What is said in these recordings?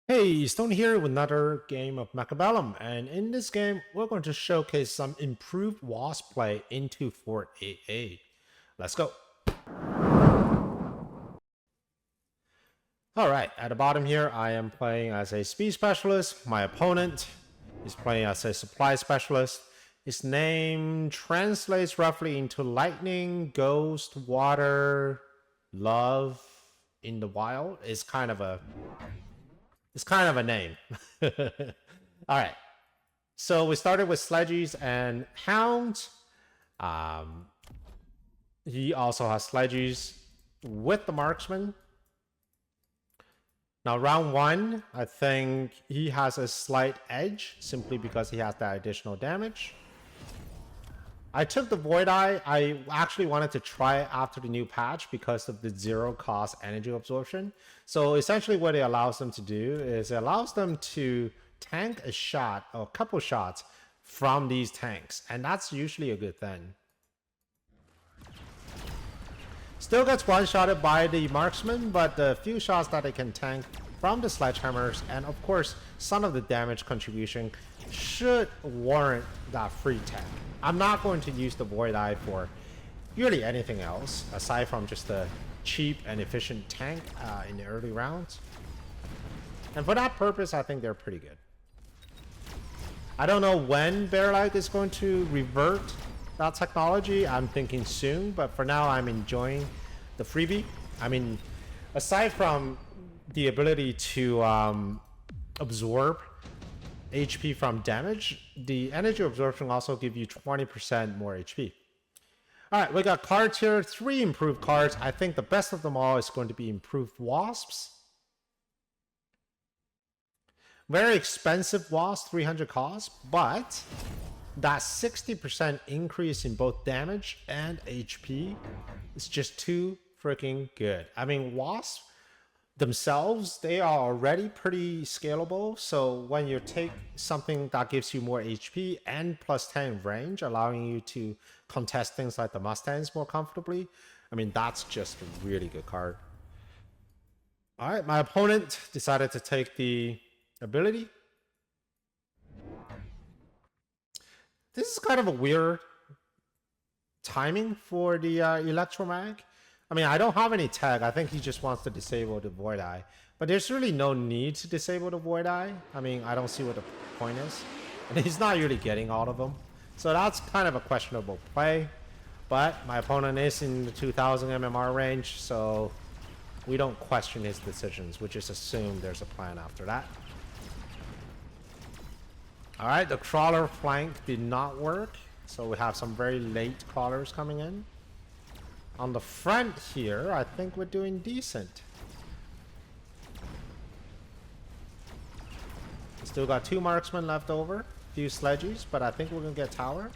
Hey, Stoney here with another game of Mechabellum, and in this game, we're going to showcase some improved wasp play into Fort AA. Let's go. Alright, at the bottom here, I am playing as a speed specialist. My opponent is playing as a supply specialist. His name translates roughly into lightning, ghost, water, love in the wild. It's kind of a name. All right. So we started with sledgies and hounds. Um, he also has sledgies with the marksman. Now, round one, I think he has a slight edge simply because he has that additional damage. I took the Void Eye. I actually wanted to try it after the new patch because of the zero cost energy absorption. So essentially what it allows them to do is it allows them to tank a shot or a couple shots from these tanks. And that's usually a good thing. Still gets one-shotted by the marksman, but the few shots that it can tank from the sledgehammers and of course some of the damage contribution should warrant that free tank. I'm not going to use the Void Eye for really anything else aside from just a cheap and efficient tank in the early rounds. And for that purpose, I think they're pretty good. I don't know when Bearlike is going to revert that technology. I'm thinking soon, but for now I'm enjoying the freebie. I mean, aside from the ability to absorb HP from damage, the energy absorption also gives you 20% more HP. Alright, we got cards here, 3 improved cards. I think the best of them all is going to be improved wasps. Very expensive wasp, 300 cost, but that 60% increase in both damage and HP is just too freaking good. I mean, wasps themselves, they are already pretty scalable. So when you take something that gives you more HP and plus 10 range, allowing you to contest things like the Mustangs more comfortably, I mean, that's just a really good card. All right, my opponent decided to take the ability. This is kind of a weird timing for the Electromag. I mean, I don't have any tag. I think he just wants to disable the Void Eye. But there's really no need to disable the Void Eye. I mean, I don't see what the point is. And he's not really getting all of them. So that's kind of a questionable play. But my opponent is in the 2000 MMR range, so we don't question his decisions. We just assume there's a plan after that. Alright, the crawler flank did not work. So we have some very late crawlers coming in. On the front here, I think we're doing decent. Still got 2 marksmen left over. Few sledgies, but I think we're gonna get tower.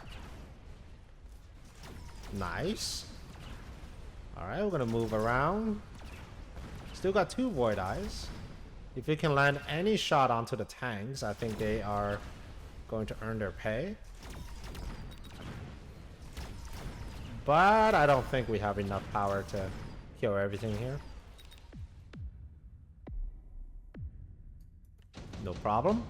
Nice. Alright, we're gonna move around. Still got 2 Void Eyes. If we can land any shot onto the tanks, I think they are going to earn their pay. But I don't think we have enough power to kill everything here. No problem.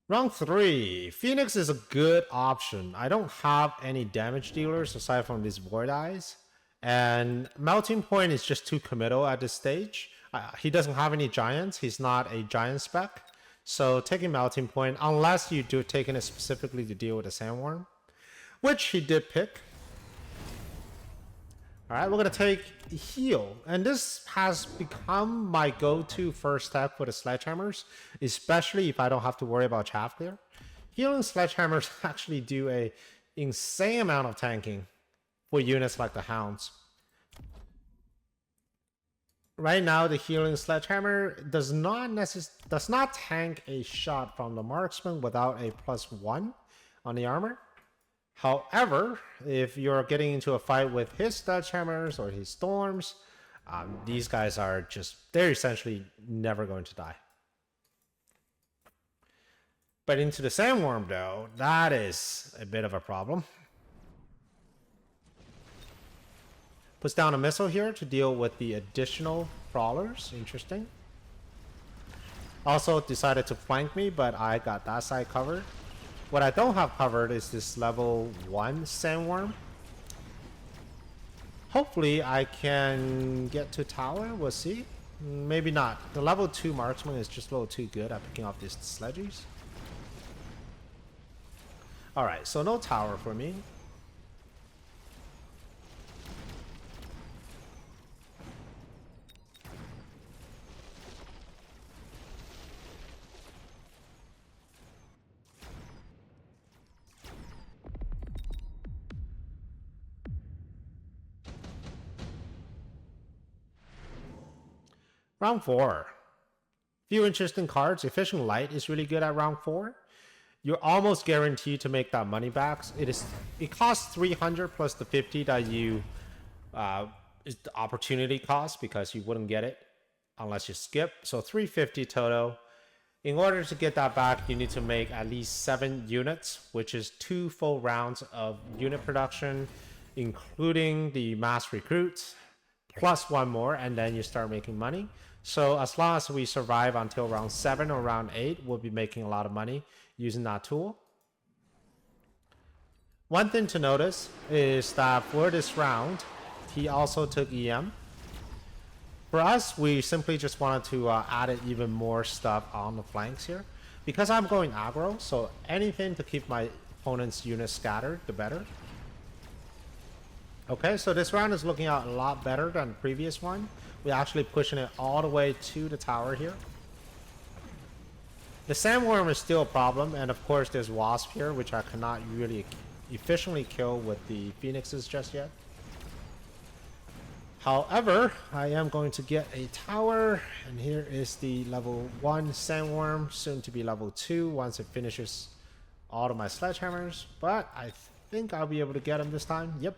Round 3. Phoenix is a good option. I don't have any damage dealers aside from these Void Eyes. And Melting Point is just too committal at this stage. He doesn't have any giants. He's not a giant spec. So taking Melting Point, unless you do taking it specifically to deal with the Sandworm, which he did pick. Alright, we're going to take Heal. And this has become my go-to first step for the Sledgehammers, especially if I don't have to worry about chaff clear. Healing Sledgehammers actually do a insane amount of tanking for units like the Hounds. Right now, the Healing Sledgehammer does not tank a shot from the marksman without a +1 on the armor. However, if you're getting into a fight with his sledgehammers or his storms, these guys are they're essentially never going to die. But into the Sandworm, though, that is a bit of a problem. Puts down a missile here to deal with the additional crawlers. Interesting. Also decided to flank me, but I got that side covered. What I don't have covered is this level 1 sandworm. Hopefully I can get to tower, we'll see. Maybe not. The level 2 marksman is just a little too good at picking up these sledges. Alright, so no tower for me. Round 4. Few interesting cards. Efficient Light is really good at round 4. You're almost guaranteed to make that money back. It costs 300 plus the 50 that you is the opportunity cost, because you wouldn't get it unless you skip. So 350 total. In order to get that back, you need to make at least 7 units, which is 2 full rounds of unit production, including the mass recruits, plus 1 more, and then you start making money. So as long as we survive until round 7 or round 8, we'll be making a lot of money using that tool. One thing to notice is that for this round, he also took EM. For us, we simply just wanted to add even more stuff on the flanks here. Because I'm going aggro, so anything to keep my opponent's units scattered, the better. Okay, so this round is looking out a lot better than the previous one. We're actually pushing it all the way to the tower here. The sandworm is still a problem, and of course there's wasp here, which I cannot really efficiently kill with the phoenixes just yet. However, I am going to get a tower, and here is the level 1 sandworm, soon to be level 2 once it finishes all of my sledgehammers. But I think I'll be able to get him this time. Yep.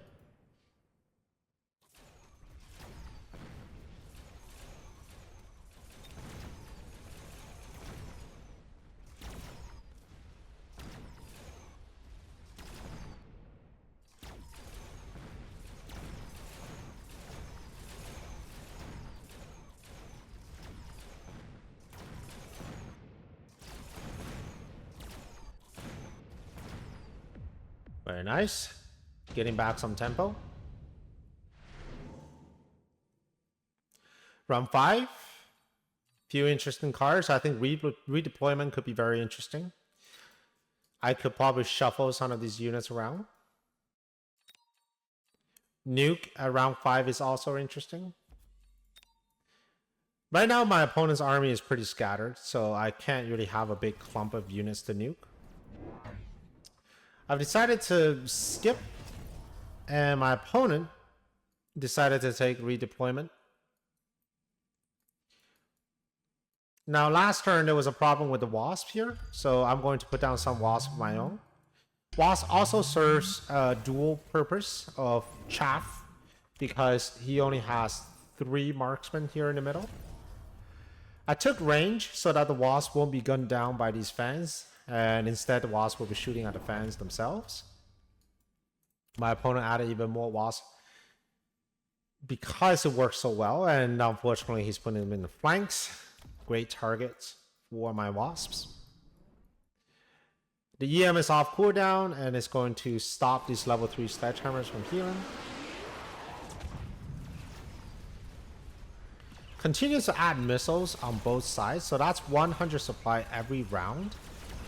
Very nice. Getting back some tempo. Round 5. Few interesting cards. I think redeployment could be very interesting. I could probably shuffle some of these units around. Nuke at round 5 is also interesting. Right now my opponent's army is pretty scattered, so I can't really have a big clump of units to nuke. I've decided to skip, and my opponent decided to take redeployment. Now last turn there was a problem with the wasp here, so I'm going to put down some wasp of my own. Wasp also serves a dual purpose of chaff, because he only has 3 marksmen here in the middle. I took range so that the wasp won't be gunned down by these fans, and instead the wasp will be shooting at the fans themselves. My opponent added even more wasp because it works so well, and unfortunately he's putting them in the flanks. Great targets for my wasps. The EM is off cooldown, and it's going to stop these level 3 sledgehammers from healing. Continues to add missiles on both sides, so that's 100 supply every round.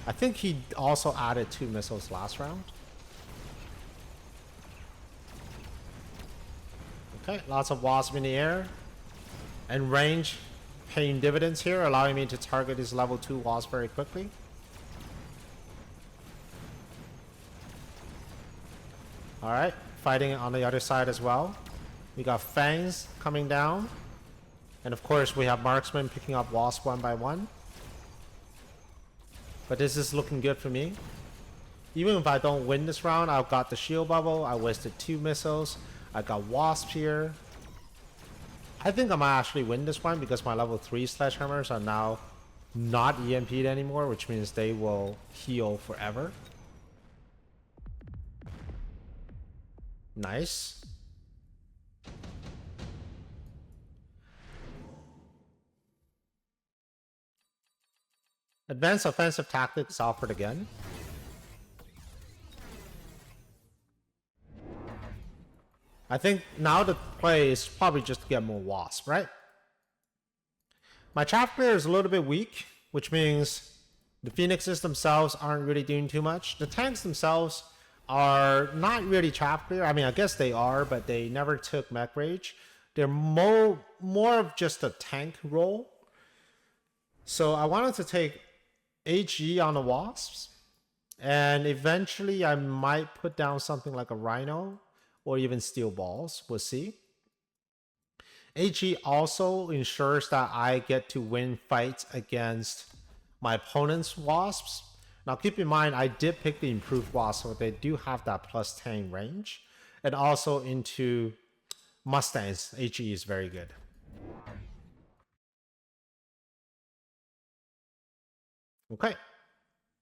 I think he also added 2 missiles last round. Okay, lots of wasp in the air. And range paying dividends here, allowing me to target his level 2 wasp very quickly. Alright, fighting on the other side as well. We got fangs coming down. And of course we have marksmen picking up wasp one by one. But this is looking good for me. Even if I don't win this round, I've got the shield bubble. I wasted 2 missiles. I got wasp here. I think I might actually win this one because my level 3 sledgehammers are now not EMP'd anymore, which means they will heal forever. Nice. Advanced offensive tactics offered again. I think now the play is probably just to get more wasp, right? My chaff player is a little bit weak, which means the phoenixes themselves aren't really doing too much. The tanks themselves are not really chaff player. I mean, I guess they are, but they never took mech rage. They're more of just a tank role. So I wanted to take HE on the wasps, and eventually I might put down something like a rhino or even steel balls. We'll see. HE also ensures that I get to win fights against my opponent's wasps. Now keep in mind, I did pick the improved wasp, so they do have that plus 10 range. And also into Mustangs, HE is very good. Okay.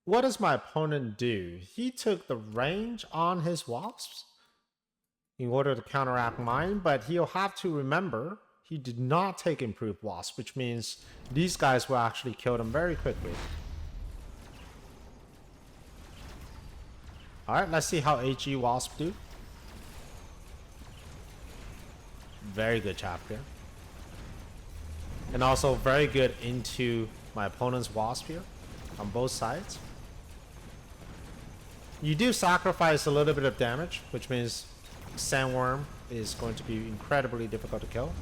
What does my opponent do? He took the range on his wasps in order to counteract mine, but he'll have to remember he did not take improved wasp, which means these guys will actually kill them very quickly. Alright, let's see how HE wasp do. Very good chapter. And also very good into my opponent's wasp here on both sides. You do sacrifice a little bit of damage, which means sandworm is going to be incredibly difficult to kill.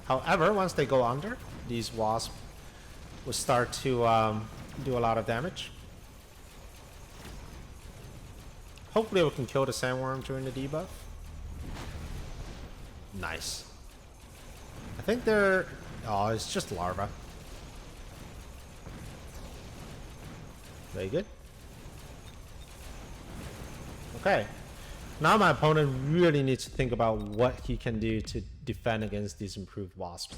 However, once they go under, these wasps will start to do a lot of damage. Hopefully we can kill the sandworm during the debuff. Nice. I think they're... oh, it's just larva. Very good. Okay. Now my opponent really needs to think about what he can do to defend against these improved wasps.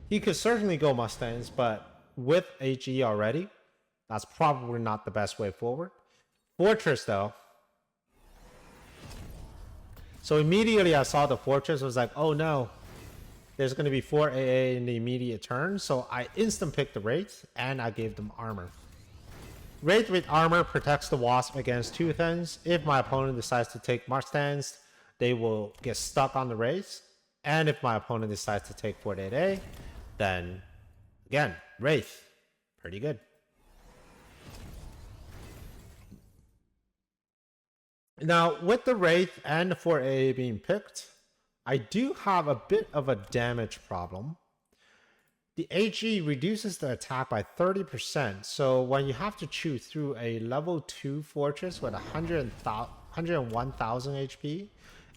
He could certainly go Mustangs, but with HE already, that's probably not the best way forward. Fortress though. So immediately I saw the fortress, was like, oh no, there's going to be 4 AA in the immediate turn. So I instant picked the Wraith and I gave them armor. Wraith with armor protects the wasp against two things. If my opponent decides to take Mustangs, they will get stuck on the Wraith. And if my opponent decides to take 4 AA, then again, Wraith. Pretty good. Now, with the Wraith and the 4AA being picked, I do have a bit of a damage problem. The HE reduces the attack by 30%, so when you have to chew through a level 2 fortress with 101,000 HP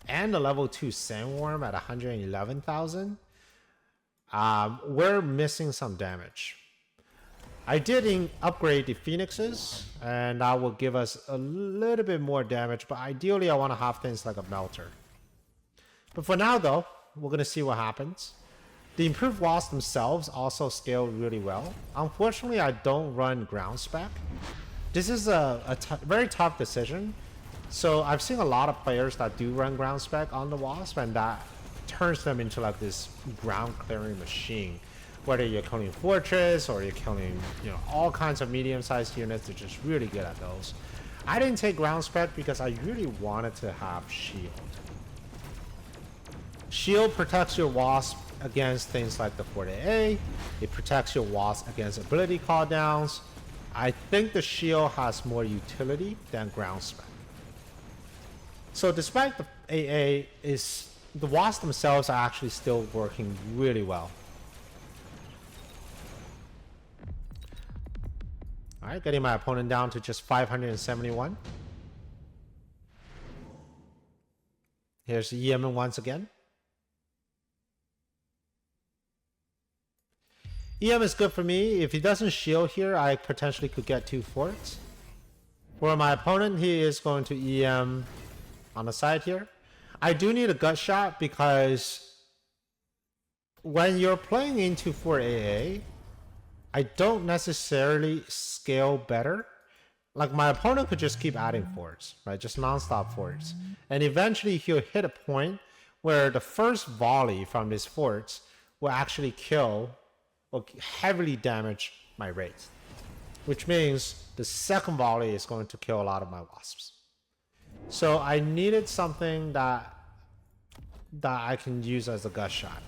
and a level 2 sandworm at 111,000, we're missing some damage. I did upgrade the phoenixes, and that will give us a little bit more damage, but ideally I want to have things like a melter. But for now though, we're going to see what happens. The improved wasps themselves also scale really well. Unfortunately, I don't run ground spec. This is a very tough decision. So I've seen a lot of players that do run ground spec on the wasp, and that turns them into like this ground clearing machine. Whether you're killing fortress or you're killing, you know, all kinds of medium-sized units, they're just really good at those. I didn't take ground spec because I really wanted to have shield. Shield protects your wasp against things like the 4AA. It protects your wasp against ability call downs. I think the shield has more utility than ground spec. So despite the AA, the wasps themselves are actually still working really well. Alright, getting my opponent down to just 571. Here's Yemen once again. EM is good for me. If he doesn't shield here, I potentially could get 2 forts. For my opponent, he is going to EM on the side here. I do need a gut shot because when you're playing into 4 AA, I don't necessarily scale better. Like my opponent could just keep adding forts, right? Just non-stop forts. And eventually he'll hit a point where the first volley from his forts will actually kill or heavily damage my rate. Which means the second volley is going to kill a lot of my wasps. So I needed something that I can use as a gut shot.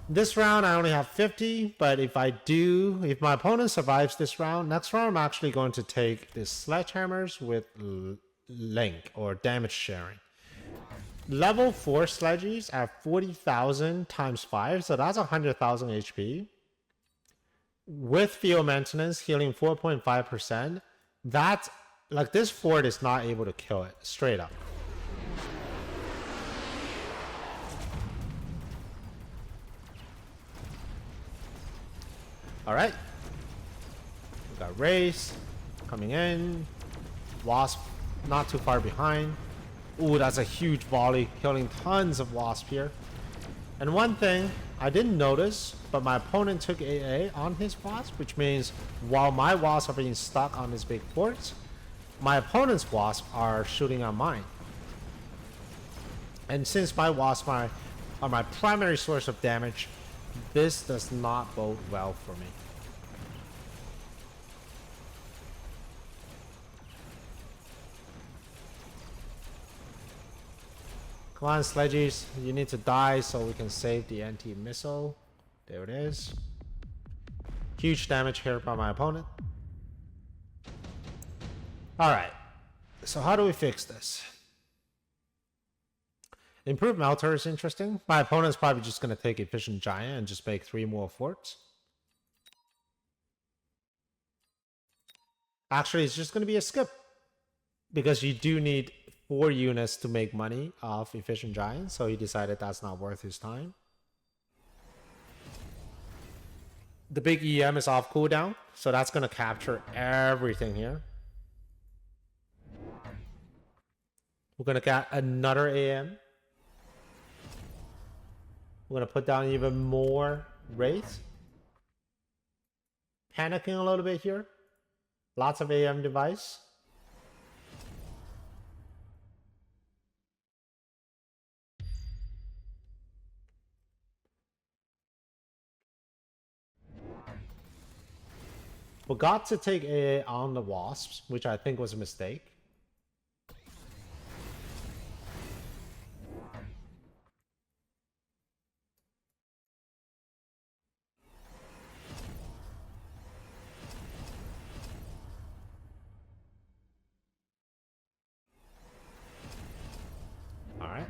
This round I only have 50, but if my opponent survives this round, next round I'm actually going to take the sledgehammers with link or damage sharing. Level 4 sledges at 40,000 times 5, so that's 100,000 HP. With field maintenance, healing 4.5%, that's like this fort is not able to kill it straight up. All right, we got Race coming in, Wasp not too far behind. Ooh, that's a huge volley, killing tons of Wasp here. And one thing I didn't notice, but my opponent took AA on his Wasp, which means while my Wasps are being stuck on this big fort, my opponent's Wasps are shooting on mine. And since my Wasps are my primary source of damage, this does not bode well for me. Come on, sledges, you need to die so we can save the anti-missile. There it is. Huge damage here by my opponent. Alright, so how do we fix this? Improved Melter is interesting. My opponent's probably just going to take Efficient Giant and just make 3 more forts. Actually, it's just going to be a skip. Because you do need 4 units to make money off Efficient Giant, so he decided that's not worth his time. The big EM is off cooldown, so that's going to capture everything here. We're going to get another AM. We're going to put down even more Wraiths. Panicking a little bit here. Lots of AM device. Forgot to take AA on the Wasps, which I think was a mistake. Alright.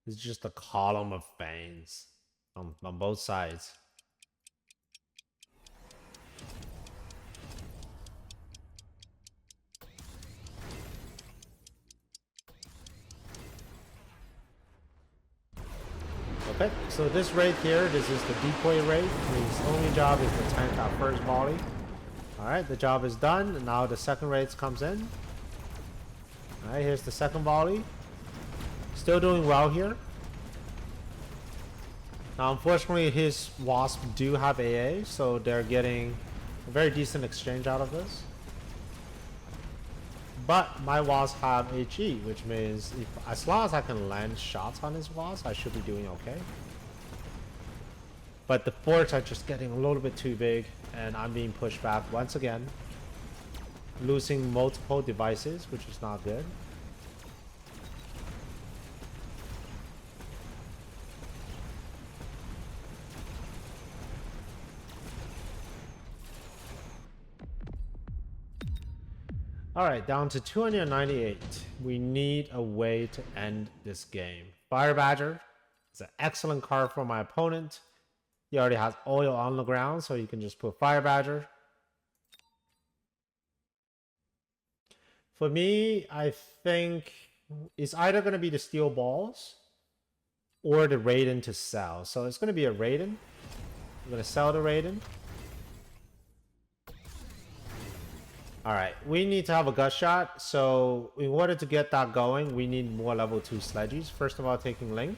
It's just a column of veins on both sides. Okay, so this raid here, this is the decoy raid. His only job is to tank our first volley. Alright, the job is done, and now the second raid comes in. Alright, here's the second volley. Still doing well here. Now, unfortunately, his Wasp do have AA, so they're getting a very decent exchange out of this. But my Wasp have HE, which means as long as I can land shots on his Wasp, I should be doing okay. But the forts are just getting a little bit too big, and I'm being pushed back once again. Losing multiple devices, which is not good. Alright, down to 298. We need a way to end this game. Fire Badger is an excellent card for my opponent. He already has oil on the ground, so you can just put Fire Badger. For me, I think it's either going to be the Steel Balls or the Raiden to sell. So it's going to be a Raiden. I'm going to sell the Raiden. Alright, we need to have a gut shot, so in order to get that going, we need more level 2 sledges. First of all, taking Link.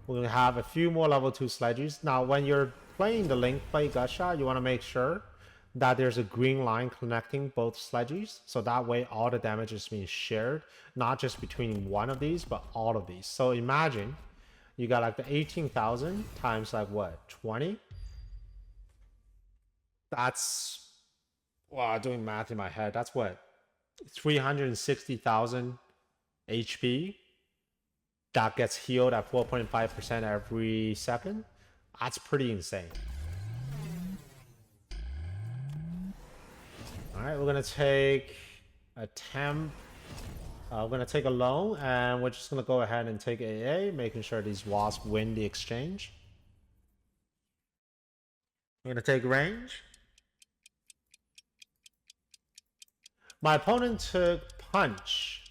We're going to have a few more level 2 sledges. Now, when you're playing the Link play gut shot, you want to make sure that there's a green line connecting both sledges, so that way all the damage is being shared, not just between one of these, but all of these. So imagine you got like the 18,000 times like what, 20? That's, wow, doing math in my head. That's what, 360,000 HP that gets healed at 4.5% every second. That's pretty insane. All right, we're gonna take a temp. We're gonna take a loan, and we're just gonna go ahead and take AA, making sure these wasps win the exchange. We're gonna take range. My opponent took punch.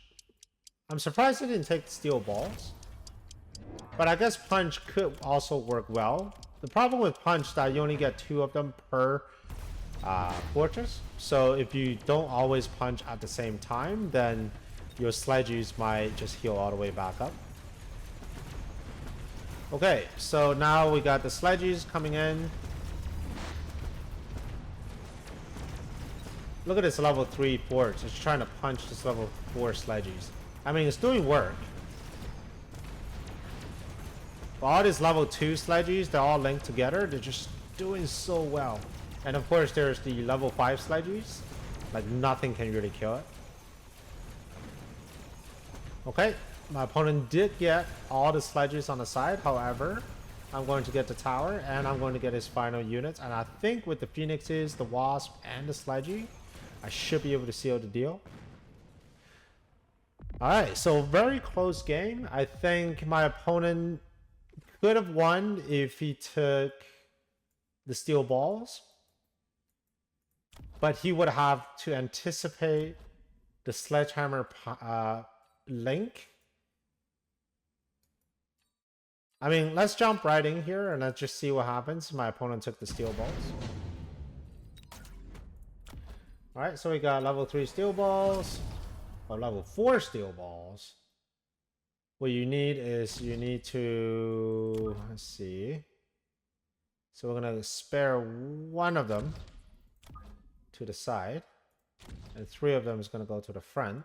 I'm surprised he didn't take steel balls, but I guess punch could also work well. The problem with punch is that you only get 2 of them per fortress. So if you don't always punch at the same time, then your sledges might just heal all the way back up. Okay, so now we got the sledges coming in. Look at this level 3 fort. It's trying to punch this level 4 sledges. I mean, it's doing work. But all these level 2 sledges, they're all linked together. They're just doing so well. And of course, there's the level 5 sledges. Like, nothing can really kill it. Okay, my opponent did get all the sledges on the side. However, I'm going to get the tower, and I'm going to get his final units. And I think with the phoenixes, the wasp, and the sledgy, I should be able to seal the deal. Alright, so very close game. I think my opponent could have won if he took the steel balls. But he would have to anticipate the sledgehammer link. I mean, let's jump right in here and let's just see what happens. My opponent took the steel balls. Alright, so we got level 3 steel balls. Or level 4 steel balls. What you need is you need to, let's see. So we're gonna spare 1 of them to the side, and 3 of them is gonna go to the front.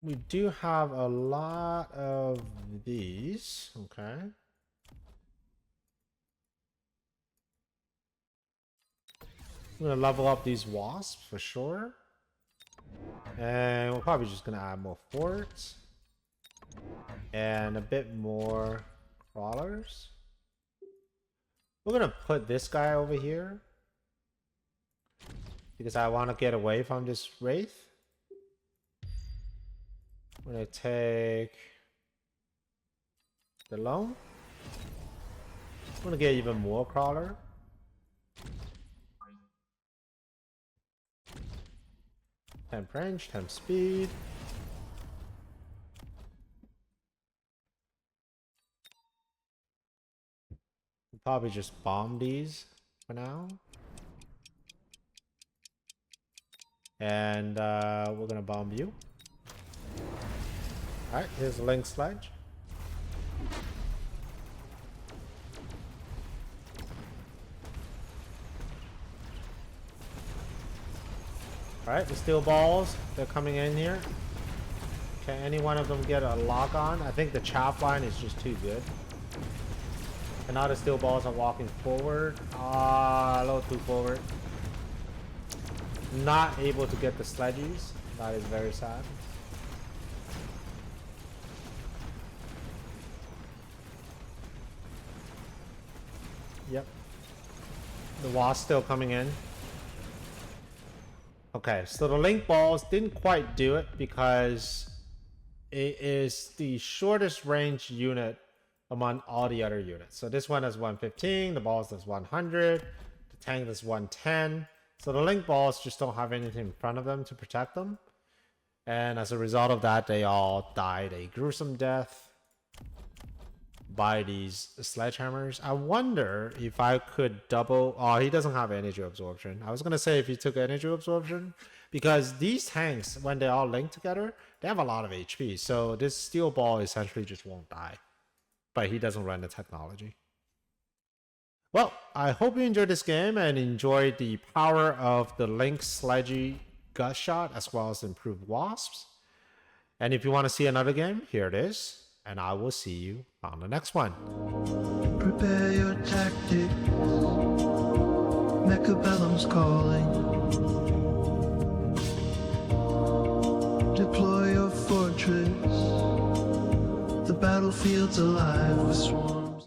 We do have a lot of these, okay. I'm gonna level up these wasps for sure. And we're probably just gonna add more forts. And a bit more crawlers. We're gonna put this guy over here, because I want to get away from this wraith. I'm gonna take the loan. I'm gonna get even more crawler. Temp range, temp speed. We'll probably just bomb these for now. And we're gonna bomb you. Alright, here's the link sledge. Alright, the steel balls, they're coming in here. Can any one of them get a lock on? I think the chaff line is just too good. And now the steel balls are walking forward. A little too forward. Not able to get the sledges. That is very sad. Yep. The wasp still coming in. Okay, so the link balls didn't quite do it because it is the shortest range unit among all the other units. So this one has 115, the balls does 100, the tank does 110. So the link balls just don't have anything in front of them to protect them. And as a result of that, they all died a gruesome death by these sledgehammers. I wonder if I could double. Oh, he doesn't have energy absorption. I was gonna say if he took energy absorption, because these tanks, when they all link together, they have a lot of HP. So this steel ball essentially just won't die. But he doesn't run the technology. Well, I hope you enjoyed this game and enjoyed the power of the link sledgy gut shot as well as improved wasps. And if you want to see another game, here it is. And I will see you on the next one. Prepare your tactics. Mechabellum's calling. Deploy your fortress. The battlefield's alive with swarms.